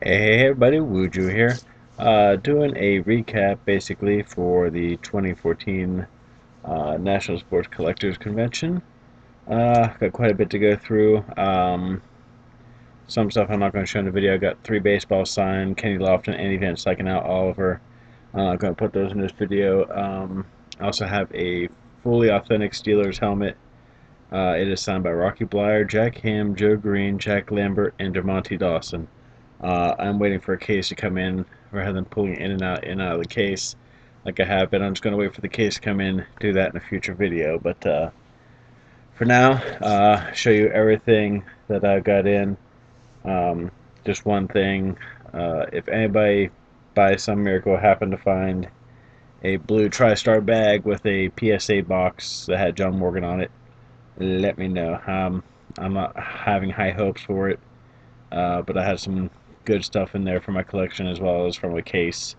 Hey everybody, Wuju here. Doing a recap basically for the 2014 National Sports Collectors Convention. Got quite a bit to go through. Some stuff I'm not going to show in the video. I got 3 baseballs signed, Kenny Lofton, Andy Van Syken, out Oliver. I'm going to put those in this video. I also have a fully authentic Steelers helmet. It is signed by Rocky Bleier, Jack Ham, Joe Green, Jack Lambert, and DeMonte Dawson. I'm waiting for a case to come in rather than pulling it in and out of the case like I have been. I'm just going to wait for the case to come in, do that in a future video. But for now, show you everything that I got in. Just one thing, if anybody by some miracle happened to find a blue TriStar bag with a PSA box that had John Morgan on it, let me know. I'm not having high hopes for it, but I had some good stuff in there for my collection as well as from a case.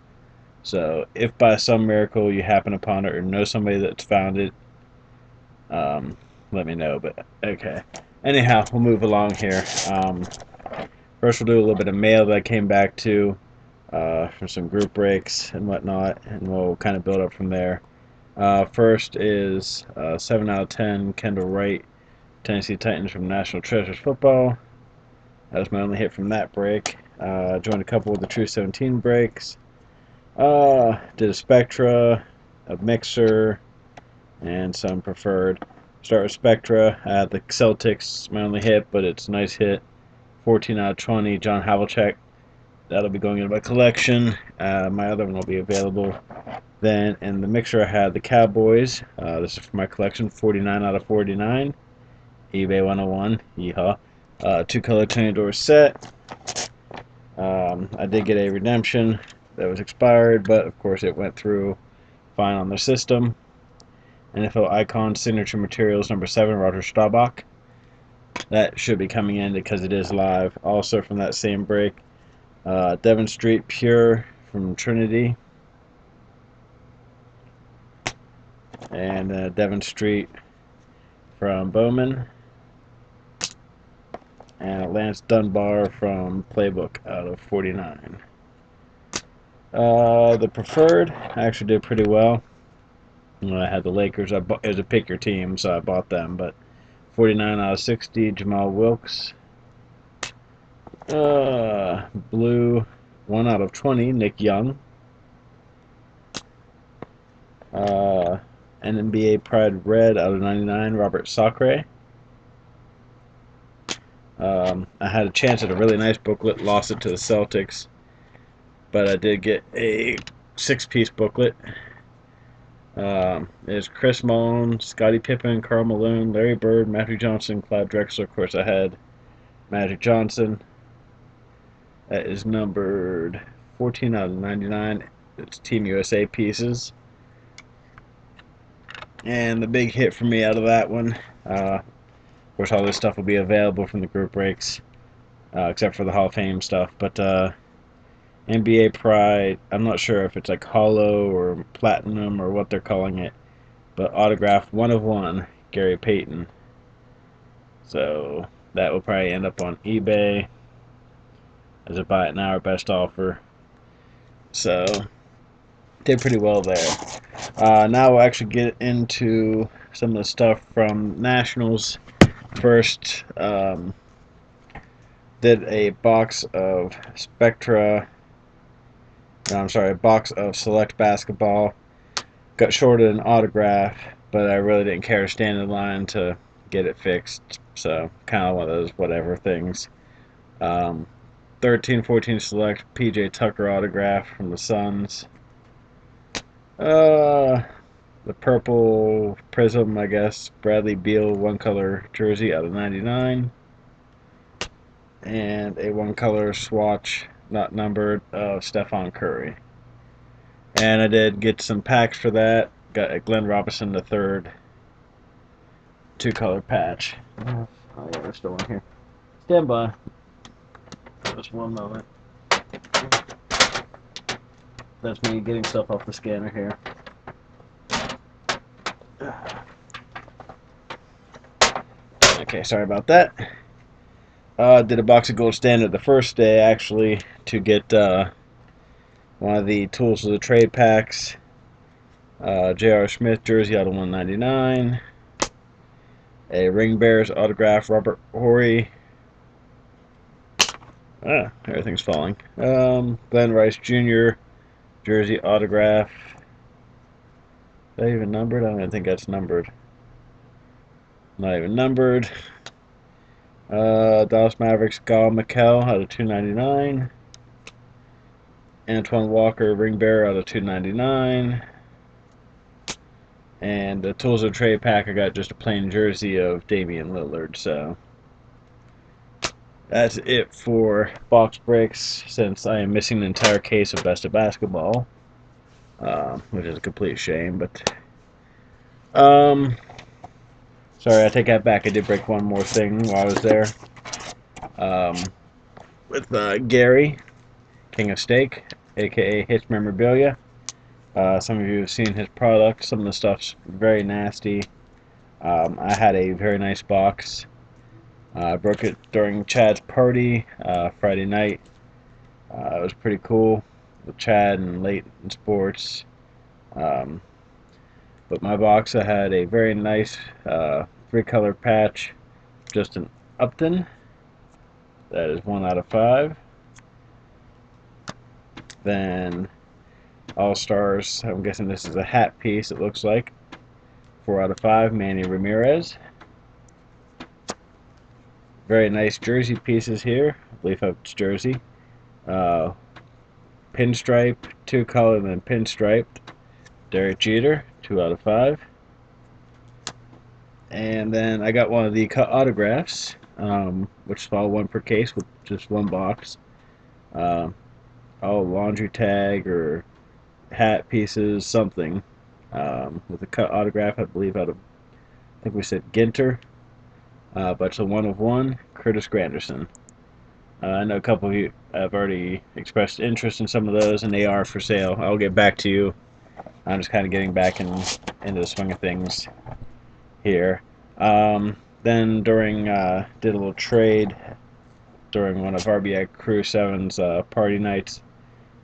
So if by some miracle you happen upon it or know somebody that's found it, let me know. But okay. Anyhow, we'll move along here. First we'll do a little bit of mail that I came back to for some group breaks and whatnot, and we'll kind of build up from there. First is 7 out of 10 Kendall Wright, Tennessee Titans from National Treasures Football. That was my only hit from that break. Joined a couple of the True 17 breaks. Did a Spectra, a Mixer, and some Preferred. Start with Spectra. The Celtics, my only hit, but it's a nice hit. 14 out of 20, John Havlicek. That'll be going into my collection. My other one will be available. Then in the Mixer I had the Cowboys. This is for my collection, 49 out of 49. eBay 101, yeehaw. 2-color Tony set. I did get a redemption that was expired, but of course it went through fine on the system. NFL Icon Signature Materials number 7, Roger Staubach. That should be coming in because it is live. Also from that same break, Devon Street Pure from Trinity. And Devon Street from Bowman. And Lance Dunbar from Playbook out of 49. The Preferred, I actually did pretty well. I had the Lakers. It was a pick your team, so I bought them. But 49 out of 60, Jamal Wilkes. Blue, 1 out of 20, Nick Young. NBA Pride Red out of 99, Robert Sacre. I had a chance at a really nice booklet, lost it to the Celtics, but I did get a 6-piece booklet. There's Chris Mullin, Scottie Pippen, Karl Malone, Larry Bird, Magic Johnson, Clyde Drexler. Of course, I had Magic Johnson. That is numbered 14 out of 99. It's Team USA pieces. And the big hit for me out of that one, of course, all this stuff will be available from the group breaks, except for the Hall of Fame stuff. But NBA Pride, I'm not sure if it's like hollow or platinum or what they're calling it, but autograph 1 of 1, Gary Payton. So that will probably end up on eBay as a buy it now or best offer. So did pretty well there. Now we'll actually get into some of the stuff from Nationals. First, did a box of Spectra. No, I'm sorry, a box of Select Basketball. Got shorted an autograph, but I really didn't care to stand in line to get it fixed. So kind of one of those whatever things. 13-14 Select PJ Tucker autograph from the Suns. The purple prism, I guess, Bradley Beal 1-color jersey out of 99. And a 1-color swatch, not numbered, of Stephon Curry. And I did get some packs for that. Got a Glenn Robinson III 2-color patch. Oh yeah, there's still one here. Stand by. Just one moment. That's me getting stuff off the scanner here. Okay, sorry about that. Did a box of gold standard the first day, actually, to get one of the Tools of the Trade packs. J.R. Smith jersey out of 199. A Ring Bears autograph, Robert Horry. Everything's falling. Glenn Rice Jr. jersey autograph. Is that even numbered? I don't think that's numbered. Not even numbered. Dallas Mavericks Gal McKell out of 299. Antoine Walker Ring Bearer out of 299. And the Tools of Trade pack, I got just a plain jersey of Damian Lillard. So that's it for box breaks, since I am missing the entire case of Best of Basketball, which is a complete shame. But sorry, I take that back. I did break one more thing while I was there, with Gary, King of Steak, aka Hitch Memorabilia. Some of you have seen his product. Some of the stuff's very nasty. I had a very nice box. I broke it during Chad's party Friday night. It was pretty cool with Chad and late in sports. But my box, I had a very nice 3-color patch, Justin Upton. That is 1 out of 5. Then All-Stars, I'm guessing this is a hat piece, it looks like. 4 out of 5, Manny Ramirez. Very nice jersey pieces here. I believe it's jersey. Pinstripe, 2-color, and then pinstriped. Derek Jeter, 2 out of 5. And then I got one of the cut autographs, which is all 1 per case with just 1 box. All laundry tag or hat pieces, something. With a cut autograph, I believe out of, I think we said Ginter. But it's a 1 of 1, Curtis Granderson. I know a couple of you have already expressed interest in some of those, and they are for sale. I'll get back to you. I'm just kind of getting back into the swing of things here. Then during, did a little trade during one of RBI Crew 7's party nights.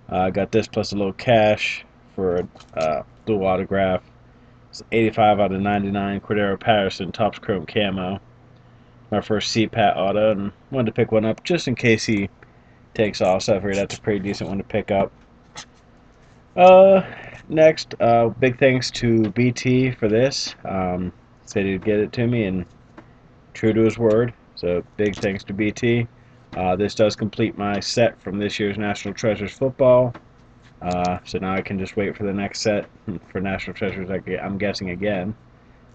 Got this plus a little cash for a dual autograph. It's 85 out of 99, Cordero Patterson, Topps Chrome Camo. My first CPAT auto, and wanted to pick one up just in case he takes off, so I figured that's a pretty decent one to pick up. Next, big thanks to BT for this. Said he'd get it to me, and true to his word, so big thanks to BT. This does complete my set from this year's National Treasures football. So now I can just wait for the next set for National Treasures, I'm guessing again.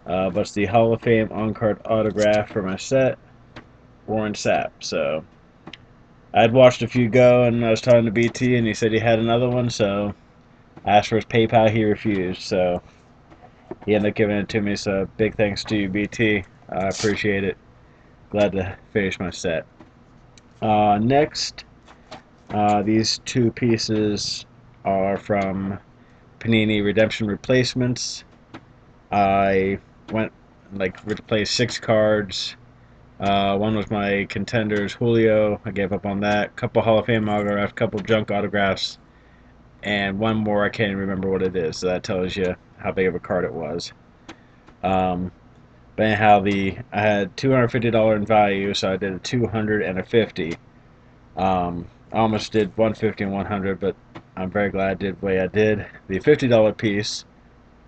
But it's the Hall of Fame on-card autograph for my set, Warren Sapp. So I'd watched a few go, and I was talking to BT, and he said he had another one, so I asked for his PayPal, he refused. So he ended up giving it to me, so big thanks to you, BT. I appreciate it. Glad to finish my set. Next, these 2 pieces are from Panini Redemption Replacements. I went replaced 6 cards. One was my Contenders Julio. I gave up on that. Couple Hall of Fame autographs, couple junk autographs, and one more I can't even remember what it is. So that tells you how big of a card it was. But anyhow, I had $250 in value, so I did a 200 and a 50. I almost did 150 and 100, but I'm very glad I did the way I did. The $50 piece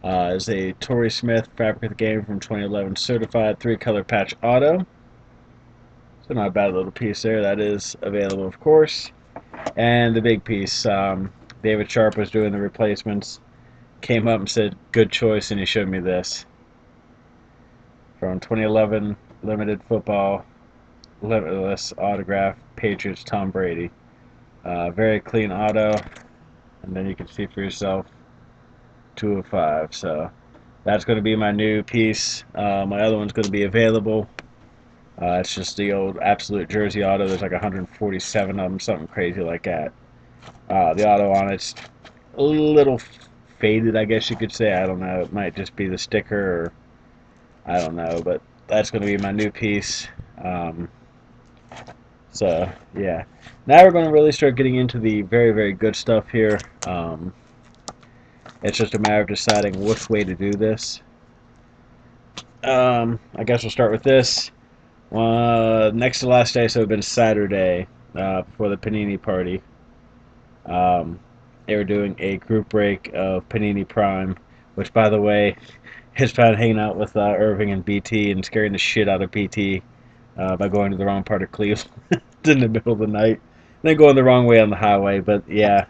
is a Torrey Smith Fabric of the Game from 2011 certified 3-color patch auto. So not a bad little piece there. That is available, of course. And the big piece, David Sharp was doing the replacements, came up and said, good choice, and he showed me this. From 2011 Limited Football, Limitless Autograph, Patriots, Tom Brady. Very clean auto, and then you can see for yourself, 2 of 5. So that's going to be my new piece. My other one's going to be available. It's just the old Absolute Jersey auto. There's like 147 of them, something crazy like that. The auto on it's a little faded, I guess you could say. I don't know. It might just be the sticker, or I don't know. But that's going to be my new piece. So yeah, now we're going to really start getting into the very, very good stuff here. It's just a matter of deciding which way to do this. I guess we'll start with this. Next to last day, so it would have been Saturday, before the Panini party. They were doing a group break of Panini Prime, which, by the way, is found hanging out with Irving and BT and scaring the shit out of BT by going to the wrong part of Cleveland in the middle of the night. And then going the wrong way on the highway, but yeah,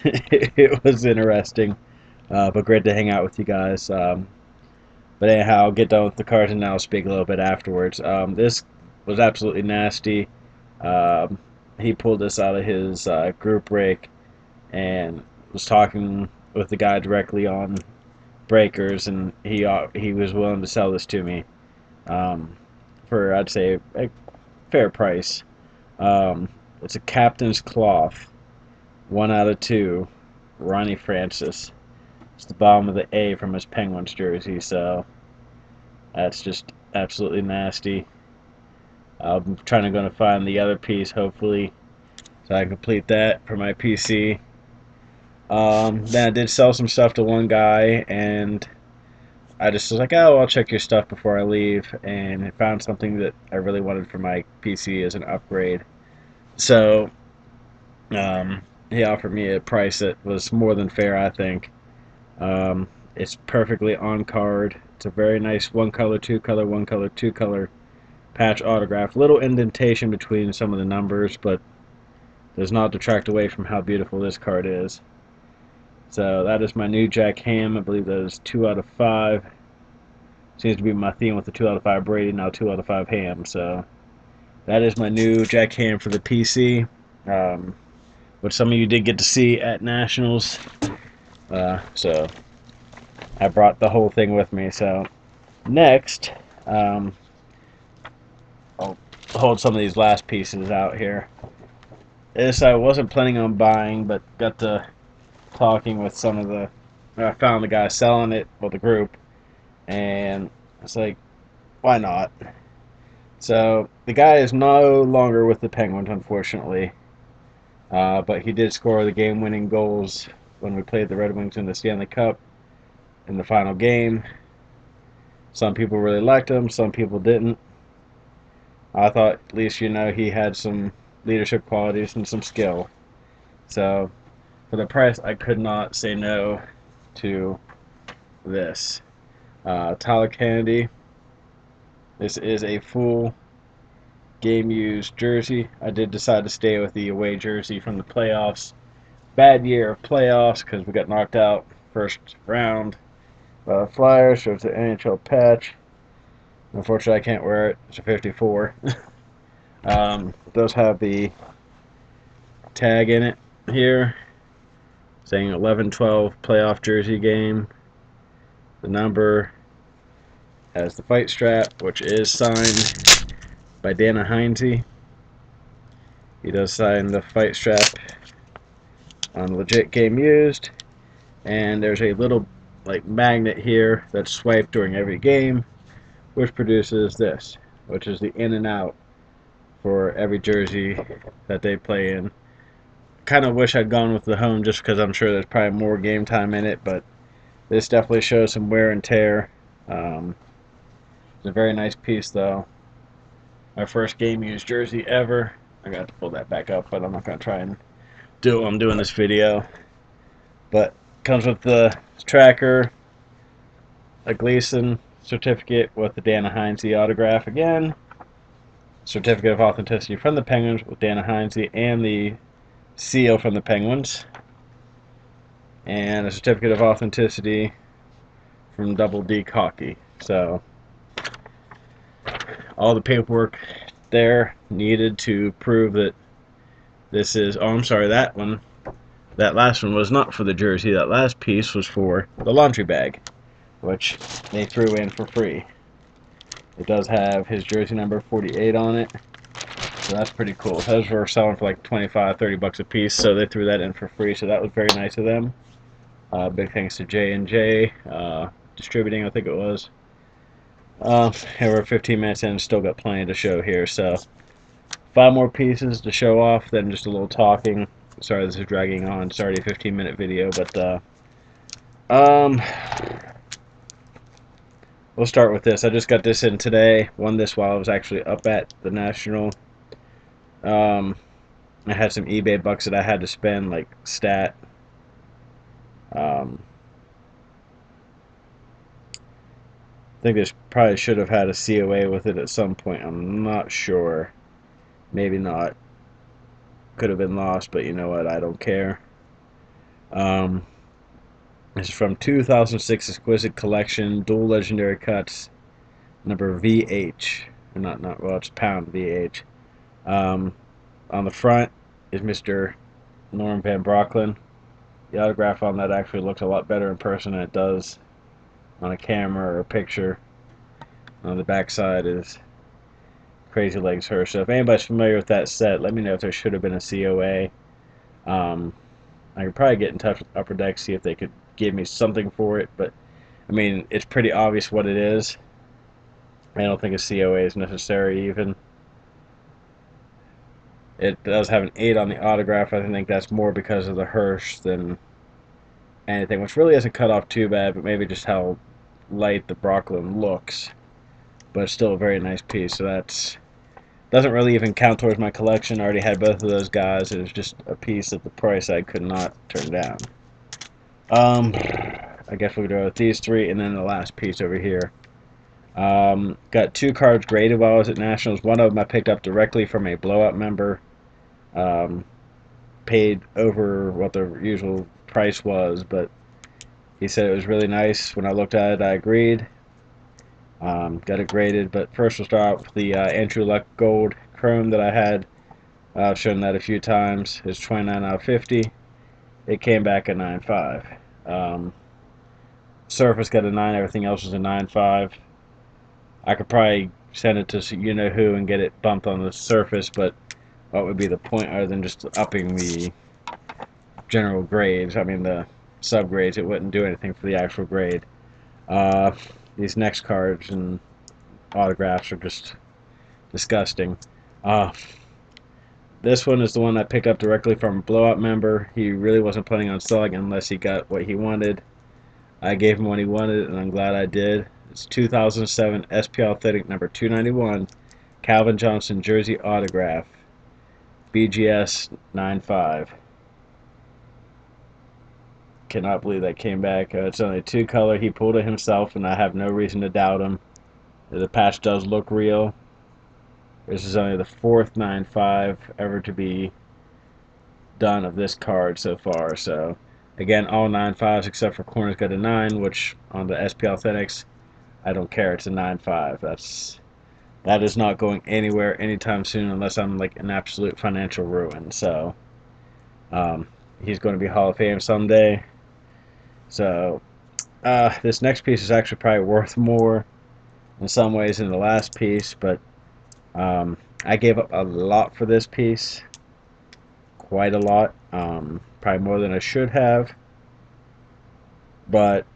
it was interesting. But great to hang out with you guys. But anyhow, I'll get done with the cards and now I'll speak a little bit afterwards. This was absolutely nasty. Um, he pulled this out of his group break and was talking with the guy directly on breakers, and he was willing to sell this to me for, I'd say, a fair price. It's a captain's cloth, 1/2, Ronnie Francis. It's the bottom of the A from his Penguins jersey, so that's just absolutely nasty. I'm going to find the other piece, hopefully, so I can complete that for my PC. Then I did sell some stuff to one guy, and I just was like, oh, I'll check your stuff before I leave, and I found something that I really wanted for my PC as an upgrade. So he offered me a price that was more than fair, I think. It's perfectly on card. It's a very nice one color, two color, one color, two color patch autograph. Little indentation between some of the numbers, but does not detract away from how beautiful this card is. So that is my new Jack Ham. I believe that is 2/5. Seems to be my theme with the 2/5 Brady, now 2/5 Ham. So that is my new Jack Ham for the PC, which some of you did get to see at Nationals. So I brought the whole thing with me. So next, I'll hold some of these last pieces out here. This I wasn't planning on buying, but got to talking with some of the... I found the guy selling it with the group, and it's like, why not? So the guy is no longer with the Penguins, unfortunately, but he did score the game-winning goals when we played the Red Wings in the Stanley Cup in the final game. Some people really liked him, some people didn't. I thought at least, he had some leadership qualities and some skill. So for the price, I could not say no to this. Tyler Kennedy. This is a full game-used jersey. I did decide to stay with the away jersey from the playoffs. Bad year of playoffs because we got knocked out first round by the Flyers, so it's an NHL patch. Unfortunately, I can't wear it. It's a 54. It does have the tag in it here saying 11-12 playoff jersey game. The number has the fight strap, which is signed by Dana Heinze. He does sign the fight strap on legit game used, and there's a little magnet here that's swiped during every game, which produces this, which is the in and out for every jersey that they play in. Kind of wish I'd gone with the home just because I'm sure there's probably more game time in it, but this definitely shows some wear and tear. It's a very nice piece, though. My first game used jersey ever. I got to pull that back up, but I'm not going to try and do it while I'm doing this video. But comes with the tracker, a Gleason certificate with the Dana Heinze autograph again, certificate of authenticity from the Penguins with Dana Heinze and the seal from the Penguins, and a certificate of authenticity from Double D Hockey. So all the paperwork there needed to prove that this is... oh, I'm sorry, that last one was not for the jersey. That last piece was for the laundry bag, which they threw in for free. It does have his jersey number 48 on it, so that's pretty cool. Those were selling for like 25, 30 bucks a piece, so they threw that in for free, so that was very nice of them. Big thanks to J&J Distributing, I think it was. We're 15 minutes in and still got plenty to show here, so 5 more pieces to show off, then just a little talking. Sorry, this is dragging on. It's already a 15-minute video, but um, we'll start with this. I just got this in today. Won this while I was actually up at the National. I had some eBay bucks that I had to spend, like stat. I think this probably should have had a COA with it at some point. I'm not sure. Maybe not. Could have been lost, but you know what? I don't care. This is from 2006 Exquisite Collection, Dual Legendary Cuts, number VH. Well, it's pound VH. On the front is Mr. Norm Van Brocklin. The autograph on that actually looks a lot better in person than it does on a camera or a picture. On the back side is Crazy Legs Her. So if anybody's familiar with that set, let me know if there should have been a COA. I could probably get in touch with Upper Deck, see if they could give me something for it, but I mean, it's pretty obvious what it is. I don't think a COA is necessary even. It does have an 8 on the autograph. I think that's more because of the Hirsch than anything, which really isn't cut off too bad, but maybe just how light the Brocklin looks. But it's still a very nice piece, so that's doesn't really even count towards my collection. I already had both of those guys. It was just a piece at the price I could not turn down. I guess we'll go with these 3, and then the last piece over here. Got 2 cards graded while I was at Nationals. One of them I picked up directly from a blowout member. Paid over what the usual price was, but he said it was really nice. When I looked at it, I agreed. Got it graded, but first we'll start out with the Andrew Luck Gold Chrome that I had. I've shown that a few times. It's 29 out of 50. It came back at 9.5. Surface got a 9. Everything else was a 9.5. I could probably send it to you know who and get it bumped on the surface, but what would be the point other than just upping the general grades? I mean the subgrades. It wouldn't do anything for the actual grade. These next cards and autographs are just disgusting. This one is the one I picked up directly from a blowout member. He really wasn't planning on selling unless he got what he wanted. I gave him what he wanted, and I'm glad I did. It's 2007 SP Authentic number 291, Calvin Johnson jersey autograph, BGS 9.5. Cannot believe that came back. It's only 2 color. He pulled it himself, and I have no reason to doubt him. The patch does look real. This is only the 4th 9.5 ever to be done of this card so far. So again, all 9.5s except for corners got a 9, which on the SP Authentics, I don't care. It's a 9.5. That is not going anywhere anytime soon unless I'm like an absolute financial ruin. So he's going to be Hall of Fame someday. So this next piece is actually probably worth more in some ways than the last piece, but I gave up a lot for this piece. Quite a lot. Probably more than I should have. But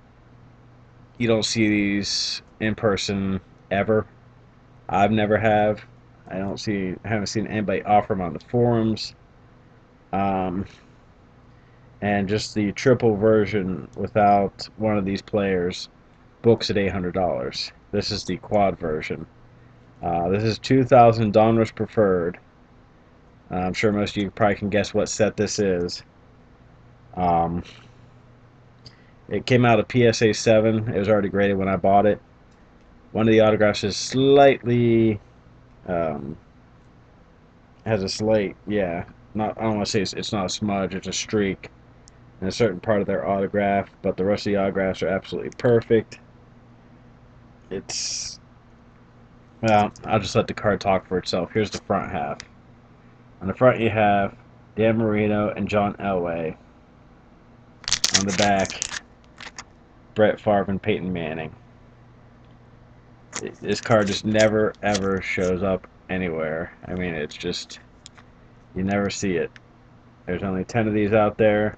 you don't see these in person ever. I've never have. I haven't seen anybody offer them on the forums. And just the triple version without one of these players books at $800. This is the quad version. This is 2000 Donruss Preferred. I'm sure most of you probably can guess what set this is. It came out of PSA 7. It was already graded when I bought it. One of the autographs is slightly has a slight, yeah. I don't want to say it's not a smudge. It's a streak in a certain part of their autograph, but the rest of the autographs are absolutely perfect. Well, I'll just let the card talk for itself. Here's the front half. On the front you have Dan Marino and John Elway. On the back, Brett Favre and Peyton Manning. This card just never ever shows up anywhere. I mean, it's just, you never see it. There's only 10 of these out there.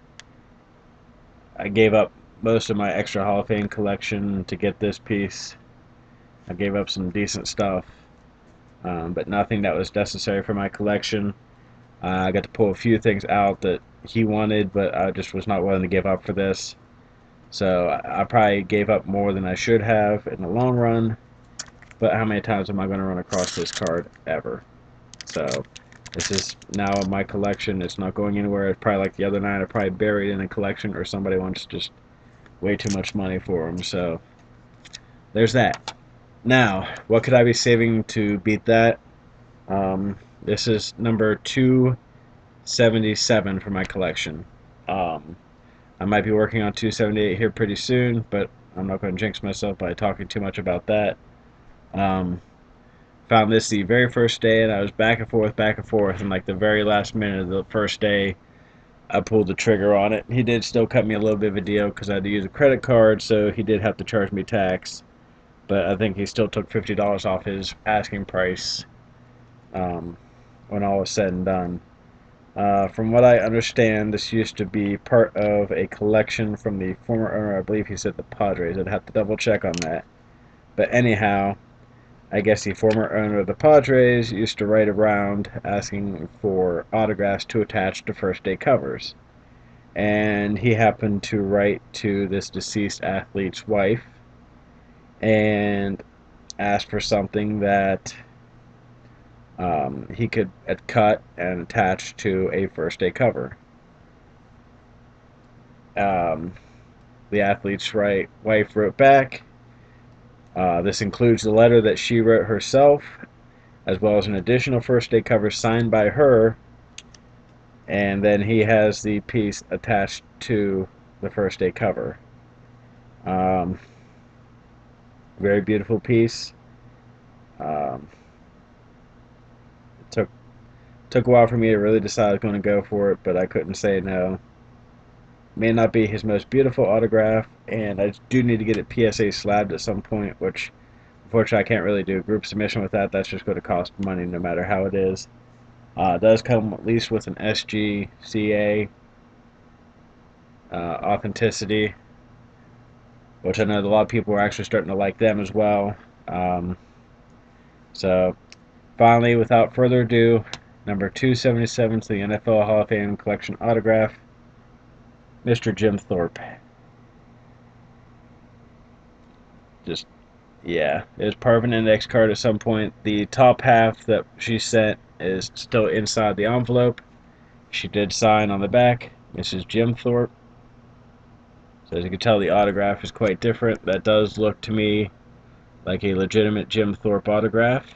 I gave up most of my extra Hall of Fame collection to get this piece. I gave up some decent stuff. but nothing that was necessary for my collection. I got to pull a few things out that he wanted, but I just was not willing to give up for this. So I probably gave up more than I should have in the long run. But how many times am I going to run across this card ever? So this is now in my collection. It's not going anywhere. It's probably like the other 9 are probably buried in a collection, or somebody wants just way too much money for them. So there's that. Now, what could I be saving to beat that? This is number 277 for my collection. I might be working on 278 here pretty soon, but I'm not going to jinx myself by talking too much about that. Found this the very first day, and I was back and forth, and like the very last minute of the first day, I pulled the trigger on it. He did still cut me a little bit of a deal because I had to use a credit card, so he did have to charge me tax. But I think he still took $50 off his asking price when all was said and done. From what I understand, this used to be part of a collection from the former owner. I believe he said the Padres. I'd have to double check on that. But anyhow, I guess the former owner of the Padres used to write around asking for autographs to attach to first day covers. And he happened to write to this deceased athlete's wife and asked for something that he could cut and attach to a first day cover. The athlete's wife wrote back, this includes the letter that she wrote herself, as well as an additional first day cover signed by her, and then he has the piece attached to the first day cover. Very beautiful piece. It took a while for me to really decide I was going to go for it, but I couldn't say no. May not be his most beautiful autograph, and I do need to get it PSA slabbed at some point, which unfortunately I can't really do a group submission with that. That's just going to cost money no matter how it is. It does come at least with an SGCA authenticity, which I know that a lot of people are actually starting to like them as well. So finally, without further ado, number 277 to the NFL Hall of Fame collection autograph, Mr. Jim Thorpe. Just, yeah, it was part of an index card at some point. The top half that she sent is still inside the envelope. She did sign on the back, Mrs. Jim Thorpe. So as you can tell, the autograph is quite different. That does look to me like a legitimate Jim Thorpe autograph.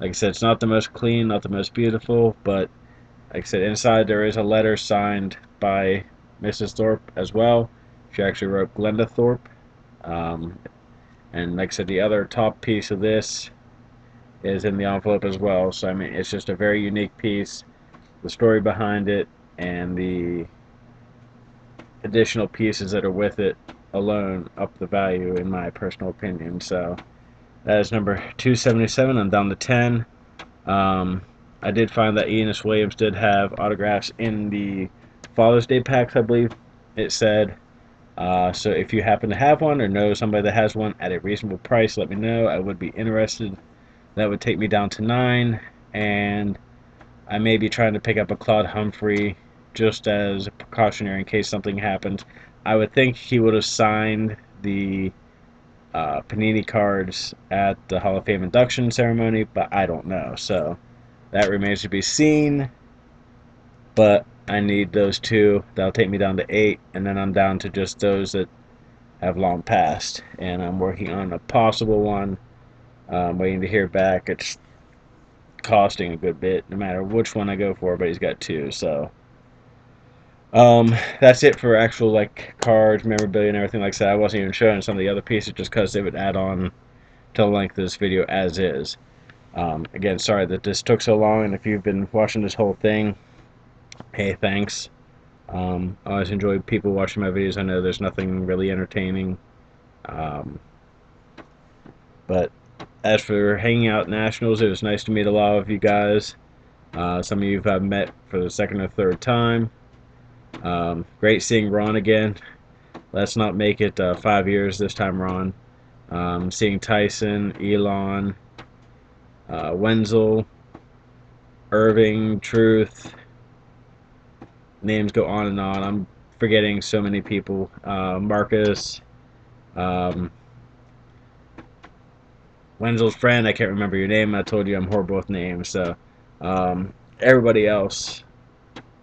Like I said, it's not the most clean, not the most beautiful, but like I said, inside there is a letter signed by Mrs. Thorpe as well. She actually wrote Glenda Thorpe. And like I said, the other top piece of this is in the envelope as well. So I mean, it's just a very unique piece. The story behind it and the additional pieces that are with it alone up the value, in my personal opinion. So that is number 277. I'm down to 10. I did find that Enos Williams did have autographs in the Father's Day packs, I believe it said. So if you happen to have one or know somebody that has one at a reasonable price, let me know. I would be interested. That would take me down to 9, and I may be trying to pick up a Claude Humphrey just as a precautionary in case something happens. I would think he would have signed the Panini cards at the Hall of Fame induction ceremony, but I don't know. So that remains to be seen. But I need those 2. That'll take me down to 8, and then I'm down to just those that have long passed. And I'm working on a possible one. Waiting to hear back. It's costing a good bit, no matter which one I go for, but he's got 2. So that's it for actual like cards, memorabilia, and everything like that. I wasn't even showing some of the other pieces just because they would add on to the length of this video as is. Again, sorry that this took so long, and if you've been watching this whole thing, hey, thanks. I always enjoy people watching my videos. I know there's nothing really entertaining, but as for hanging out at Nationals, it was nice to meet a lot of you guys. Some of you I've met for the second or third time. Great seeing Ron again. Let's not make it 5 years this time, Ron. Seeing Tyson, Elon, Wenzel, Irving, Truth. Names go on and on. I'm forgetting so many people. Marcus, um, Wenzel's friend. I can't remember your name. I told you I'm horrible with names. So everybody else,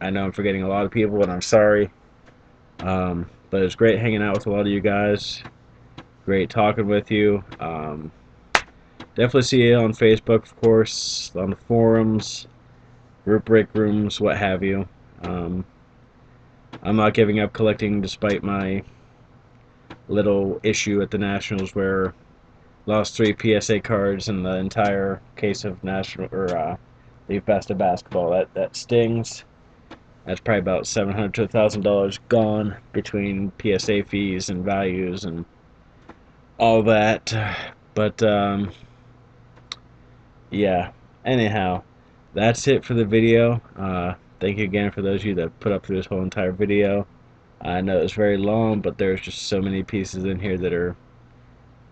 I know I'm forgetting a lot of people, and I'm sorry. But it's great hanging out with a lot of you guys. Great talking with you. Definitely see you on Facebook, of course, on the forums, group break rooms, what have you. I'm not giving up collecting despite my little issue at the Nationals where lost 3 PSA cards in the entire case of National or League Best of Basketball. That stings. That's probably about $700 to $1,000 gone between PSA fees and values and all that. But yeah. Anyhow, that's it for the video. Thank you again for those of you that put up through this whole entire video. I know it's very long, but there's just so many pieces in here that are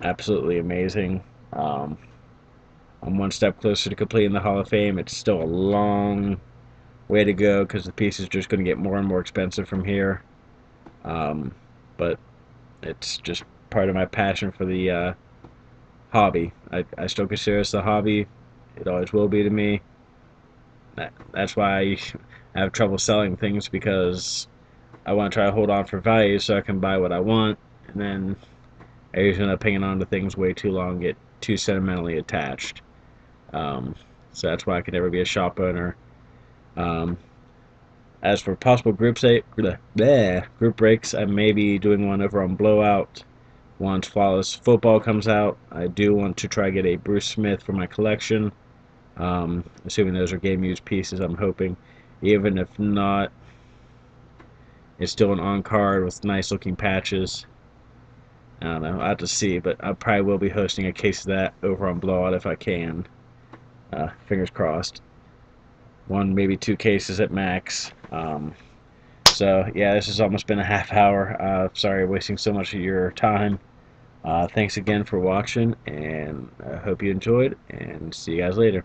absolutely amazing. I'm one step closer to completing the Hall of Fame. It's still a long way to go because the piece is just going to get more and more expensive from here. But it's just part of my passion for the hobby. I still consider this a hobby. It always will be to me. That's why I have trouble selling things, because I want to try to hold on for value so I can buy what I want, and then I usually end up hanging on to things way too long, get too sentimentally attached. So that's why I could never be a shop owner. Um, as for possible group breaks, I may be doing one over on Blowout once Flawless Football comes out. I do want to try to get a Bruce Smith for my collection. Assuming those are game used pieces, I'm hoping. Even if not, it's still an on card with nice looking patches. I don't know, I'll have to see, but I probably will be hosting a case of that over on Blowout if I can. Fingers crossed. 1, maybe 2 cases at max. So yeah, this has almost been a half hour. Sorry, wasting so much of your time. Thanks again for watching, and I hope you enjoyed, and see you guys later.